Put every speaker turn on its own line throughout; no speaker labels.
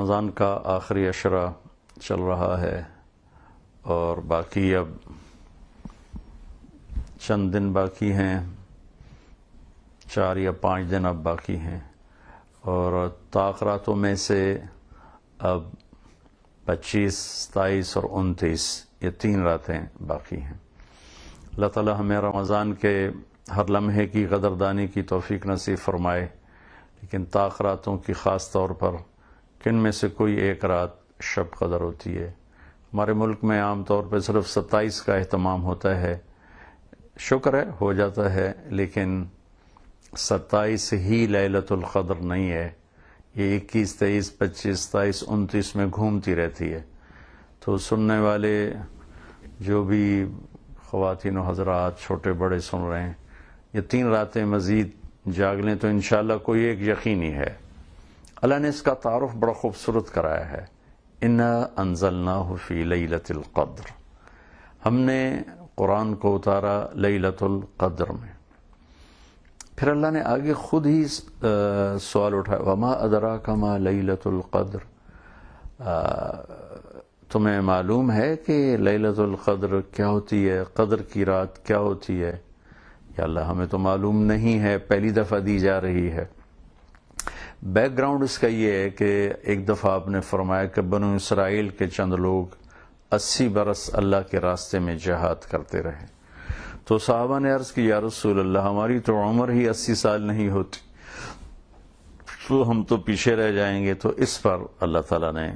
رمضان کا آخری عشرہ چل رہا ہے اور باقی اب چند دن باقی ہیں، 4 یا 5 دن اب باقی ہیں، اور تاخراتوں میں سے اب 25، 27 اور 29 یہ 3 راتیں باقی ہیں۔ اللہ تعالی ہمیں رمضان کے ہر لمحے کی قدردانی کی توفیق نصیب فرمائے، لیکن تاخراتوں کی خاص طور پر کن میں سے کوئی ایک رات شب قدر ہوتی ہے۔ ہمارے ملک میں عام طور پہ صرف 27 کا اہتمام ہوتا ہے، شکر ہے ہو جاتا ہے، لیکن 27 ہی لیلۃ القدر نہیں ہے، یہ 21، 23، 25، 27، 29 میں گھومتی رہتی ہے۔ تو سننے والے جو بھی خواتین و حضرات چھوٹے بڑے سن رہے ہیں، یہ 3 راتیں مزید جاگ لیں تو انشاءاللہ کوئی ایک یقینی ہے۔ اللہ نے اس کا تعارف بڑا خوبصورت کرایا ہے، انا انزلناہ فی لیلۃ القدر، ہم نے قرآن کو اتارا لیلۃ القدر میں۔ پھر اللہ نے آگے خود ہی سوال اٹھایا، وما ادراک ما لیلۃ القدر، تمہیں معلوم ہے کہ لیلۃ القدر کیا ہوتی ہے، قدر کی رات کیا ہوتی ہے؟ یا اللہ ہمیں تو معلوم نہیں ہے، پہلی دفعہ دی جا رہی ہے۔ بیک گراؤنڈ اس کا یہ ہے کہ ایک دفعہ آپ نے فرمایا کہ بنو اسرائیل کے چند لوگ 80 برس اللہ کے راستے میں جہاد کرتے رہے، تو صحابہ نے عرض کی، یا رسول اللہ ہماری تو عمر ہی 80 سال نہیں ہوتی، تو ہم تو پیچھے رہ جائیں گے۔ تو اس پر اللہ تعالیٰ نے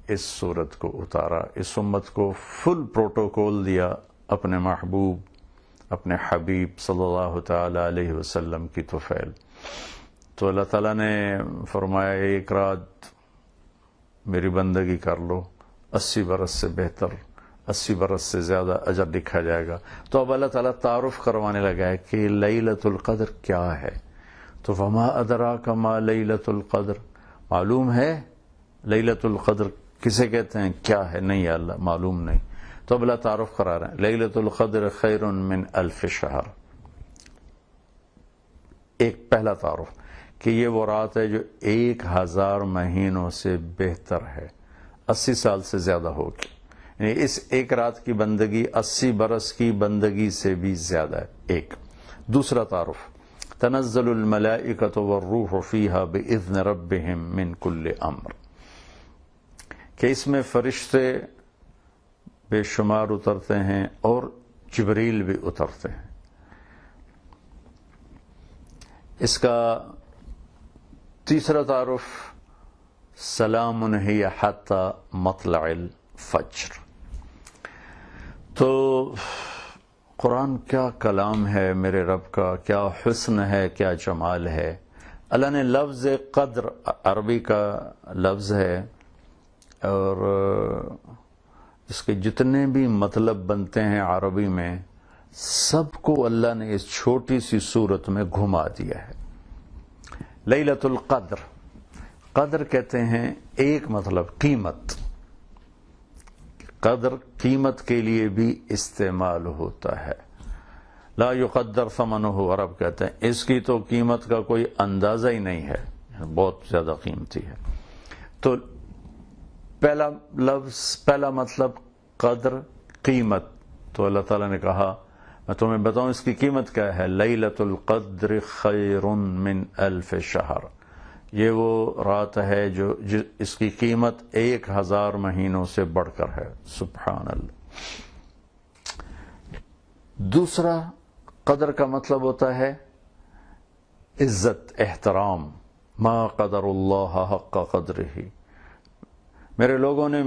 اس صورت کو اتارا، اس امت کو فل پروٹوکول دیا اپنے محبوب، اپنے حبیب صلی اللہ تعالی علیہ وسلم کی طفیل۔ تو اللہ تعالیٰ نے فرمایا ایک رات میری بندگی کر لو، 80 برس سے بہتر، 80 برس سے زیادہ اجر لکھا جائے گا۔ تو اب اللہ تعالیٰ تعارف کروانے لگا ہے کہ لیلۃ القدر کیا ہے۔ تو وما ادراک ما لیلۃ القدر، معلوم ہے لیلۃ القدر کسے کہتے ہیں، کیا ہے؟ نہیں یا اللہ معلوم نہیں۔ تو اب اللہ تعارف کرا رہے ہیں، لیلۃ القدر خیر من 1000 شہر، ایک پہلا تعارف کہ یہ وہ رات ہے جو 1000 مہینوں سے بہتر ہے، 80 سال سے زیادہ ہوگی، یعنی اس ایک رات کی بندگی 80 برس کی بندگی سے بھی زیادہ ہے۔ ایک دوسرا تعارف، تنزل الملائکۃ والروح فیہا باذن ربہم من کل امر، کہ اس میں فرشتے بے شمار اترتے ہیں اور جبریل بھی اترتے ہیں۔ اس کا تیسرا تعارف، سلام ہی حتی مطلع الفجر۔ تو قرآن کیا کلام ہے میرے رب کا، کیا حسن ہے، کیا جمال ہے۔ اللہ نے لفظ قدر عربی کا لفظ ہے، اور اس کے جتنے بھی مطلب بنتے ہیں عربی میں، سب کو اللہ نے اس چھوٹی سی صورت میں گھما دیا ہے۔ لیلۃ القدر، قدر کہتے ہیں ایک مطلب قیمت، قدر قیمت کے لیے بھی استعمال ہوتا ہے۔ لا یقدر ثمنہ، عرب کہتے ہیں اس کی تو قیمت کا کوئی اندازہ ہی نہیں ہے، بہت زیادہ قیمتی ہے۔ تو پہلا لفظ، پہلا مطلب قدر، قیمت۔ تو اللہ تعالیٰ نے کہا میں تمہیں بتاؤں اس کی قیمت کیا ہے، لیلۃ القدر خیر من 1000 شہر، یہ وہ رات ہے جو اس کی قیمت 1000 مہینوں سے بڑھ کر ہے۔ سبحان اللہ۔ دوسرا قدر کا مطلب ہوتا ہے عزت، احترام، ما قدر اللہ حق قدرہ، میرے لوگوں نے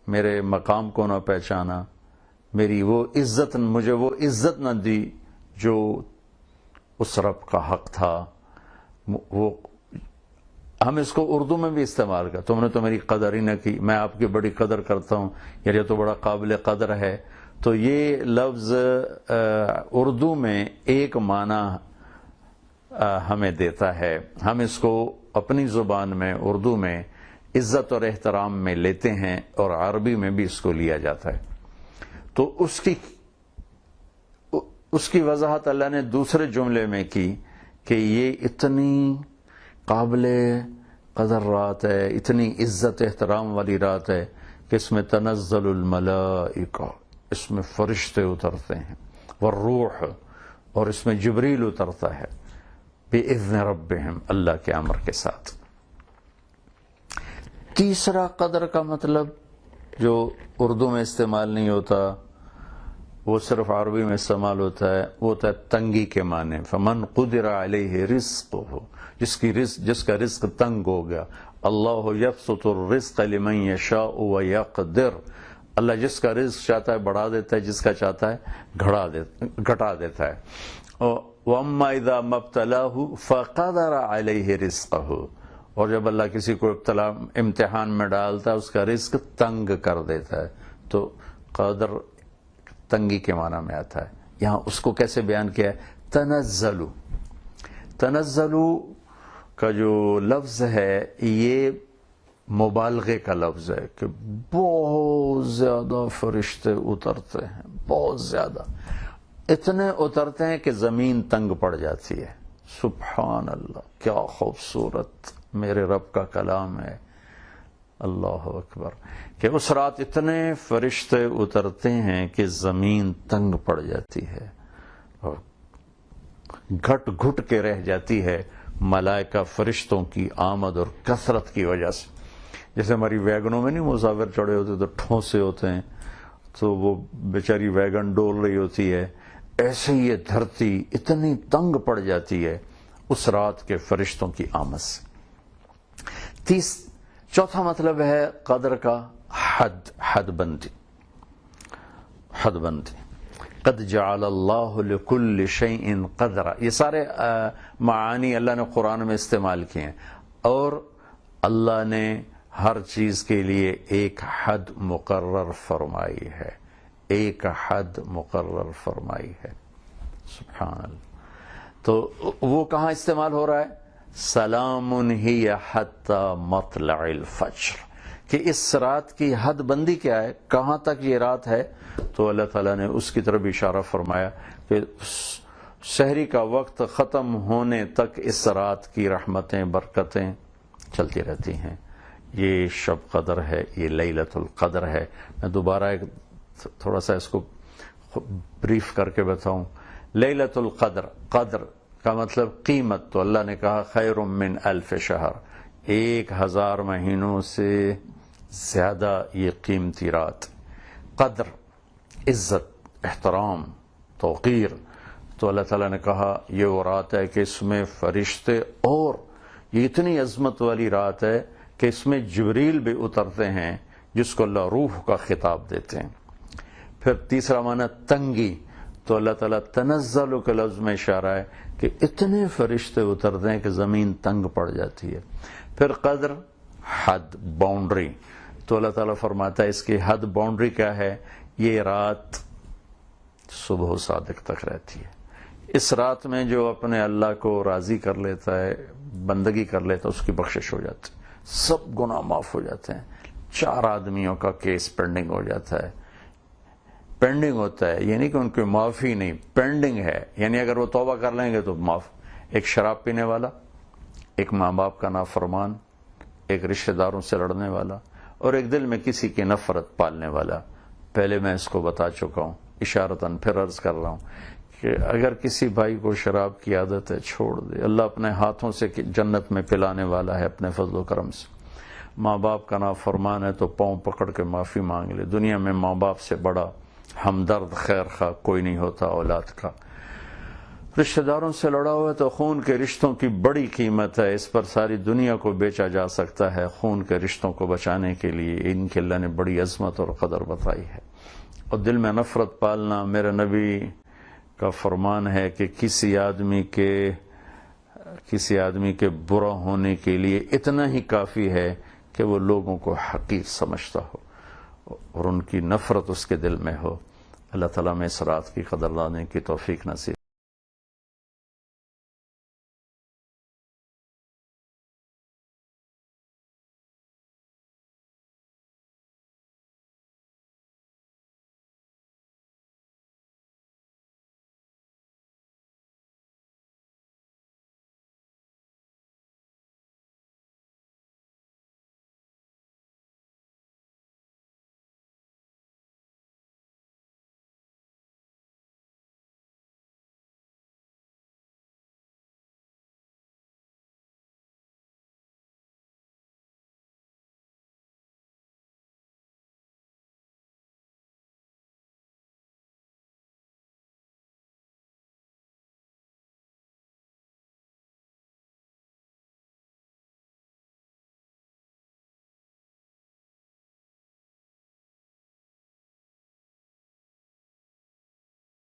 میرے مقام کو نہ پہچانا، میری وہ عزت، مجھے وہ عزت نہ دی جو اس رب کا حق تھا۔ وہ ہم اس کو اردو میں بھی استعمال کر، تم نے تو میری قدر ہی نہ کی، میں آپ کی بڑی قدر کرتا ہوں، یہ تو بڑا قابل قدر ہے۔ تو یہ لفظ اردو میں ایک معنی ہمیں دیتا ہے، ہم اس کو اپنی زبان میں اردو میں عزت اور احترام میں لیتے ہیں، اور عربی میں بھی اس کو لیا جاتا ہے۔ تو اس کی وضاحت اللہ نے دوسرے جملے میں کی کہ یہ اتنی قابل قدر رات ہے، اتنی عزت احترام والی رات ہے کہ اس میں تنزل الملائکہ، اس میں فرشتے اترتے ہیں، والروح، اور اس میں جبریل اترتا ہے، بِإِذْنِ رَبِّهِمْ، اللہ کے امر کے ساتھ۔ تیسرا قدر کا مطلب جو اردو میں استعمال نہیں ہوتا، وہ صرف عربی میں استعمال ہوتا ہے، وہ ہوتا ہے تنگی کے معنی، فمن قدر علیہ رزقہ، جس کا رزق تنگ ہو گیا۔ اللہ یبسط الرزق لمن یشاء ویقدر، اللہ جس کا رزق چاہتا ہے بڑھا دیتا ہے، جس کا چاہتا ہے گھٹا دیتا ہے۔ وَأَمَّا إِذَا مَا ابْتَلَاهُ فَقَدَرَ عَلَيْهِ رِزْقَهُ، اور جب اللہ کسی کو امتحان میں ڈالتا ہے اس کا رزق تنگ کر دیتا ہے، تو قدر تنگی کے معنی میں آتا ہے۔ یہاں اس کو کیسے بیان کیا ہے؟ تنزلو، تنزلو کا جو لفظ ہے یہ مبالغے کا لفظ ہے کہ بہت زیادہ فرشتے اترتے ہیں، بہت زیادہ، اتنے اترتے ہیں کہ زمین تنگ پڑ جاتی ہے۔ سبحان اللہ، کیا خوبصورت میرے رب کا کلام ہے، اللہ اکبر، کہ اس رات اتنے فرشتے اترتے ہیں کہ زمین تنگ پڑ جاتی ہے اور گھٹ گھٹ کے رہ جاتی ہے ملائکہ فرشتوں کی آمد اور کثرت کی وجہ سے۔ جیسے ہماری ویگنوں میں نہیں مسافر چڑھے ہوتے تو ٹھونسے ہوتے ہیں، تو وہ بیچاری ویگن ڈول رہی ہوتی ہے، ایسے ہی یہ دھرتی اتنی تنگ پڑ جاتی ہے اس رات کے فرشتوں کی آمد سے۔ چوتھا مطلب ہے قدر کا حد بندی، حد بندی۔ قد جعل اللہ لکل شیء قدرا، یہ سارے معانی اللہ نے قرآن میں استعمال کیے ہیں، اور اللہ نے ہر چیز کے لیے ایک حد مقرر فرمائی ہے، ایک حد مقرر فرمائی ہے، سبحان اللہ۔ تو وہ کہاں استعمال ہو رہا ہے؟ سلام ہی حتی مطلع الفجر، کہ اس رات کی حد بندی کیا ہے، کہاں تک یہ رات ہے؟ تو اللہ تعالیٰ نے اس کی طرف اشارہ فرمایا کہ سحری کا وقت ختم ہونے تک اس رات کی رحمتیں برکتیں چلتی رہتی ہیں۔ یہ شب قدر ہے، یہ لیلۃ القدر ہے۔ میں دوبارہ ایک تھوڑا سا اس کو بریف کر کے بتاؤں۔ لیلۃ القدر، قدر کا مطلب قیمت، تو اللہ نے کہا خیر من الف شہر، 1000 مہینوں سے زیادہ یہ قیمتی رات۔ قدر، عزت، احترام، توقیر، تو اللہ تعالیٰ نے کہا یہ وہ رات ہے کہ اس میں فرشتے، اور یہ اتنی عظمت والی رات ہے کہ اس میں جبریل بھی اترتے ہیں جس کو اللہ روح کا خطاب دیتے ہیں۔ پھر تیسرا معنی تنگی، تو اللہ تعالیٰ تنزل کے لفظ میں اشارہ ہے کہ اتنے فرشتے اترتے ہیں کہ زمین تنگ پڑ جاتی ہے۔ پھر قدر، حد، باؤنڈری، تو اللہ تعالیٰ فرماتا ہے اس کی حد باؤنڈری کیا ہے؟ یہ رات صبح و صادق تک رہتی ہے۔ اس رات میں جو اپنے اللہ کو راضی کر لیتا ہے، بندگی کر لیتا ہے، اس کی بخشش ہو جاتی ہے، سب گناہ معاف ہو جاتے ہیں۔ 4 آدمیوں کا کیس پینڈنگ ہو جاتا ہے، پینڈنگ ہوتا ہے، یعنی کہ ان کی معافی نہیں، پینڈنگ ہے، یعنی اگر وہ توبہ کر لیں گے تو معاف۔ ایک شراب پینے والا، ایک ماں باپ کا نافرمان، ایک رشتہ داروں سے لڑنے والا، اور ایک دل میں کسی کی نفرت پالنے والا۔ پہلے میں اس کو بتا چکا ہوں، اشارتاً پھر عرض کر رہا ہوں کہ اگر کسی بھائی کو شراب کی عادت ہے چھوڑ دے، اللہ اپنے ہاتھوں سے جنت میں پلانے والا ہے اپنے فضل و کرم سے۔ ماں باپ کا نافرمان ہے تو پاؤں پکڑ کے معافی مانگ لے، دنیا میں ماں باپ سے بڑا ہمدرد خیر خواہ کوئی نہیں ہوتا اولاد کا۔ رشتہ داروں سے لڑا ہوا ہے تو خون کے رشتوں کی بڑی قیمت ہے، اس پر ساری دنیا کو بیچا جا سکتا ہے خون کے رشتوں کو بچانے کے لیے، ان کے اللہ نے بڑی عظمت اور قدر بتائی ہے۔ اور دل میں نفرت پالنا، میرے نبی کا فرمان ہے کہ کسی آدمی کے برا ہونے کے لیے اتنا ہی کافی ہے کہ وہ لوگوں کو حقیر سمجھتا ہو اور ان کی نفرت اس کے دل میں ہو۔ اللہ تعالیٰ میں اس رات کی قدر لانے کی توفیق نصیب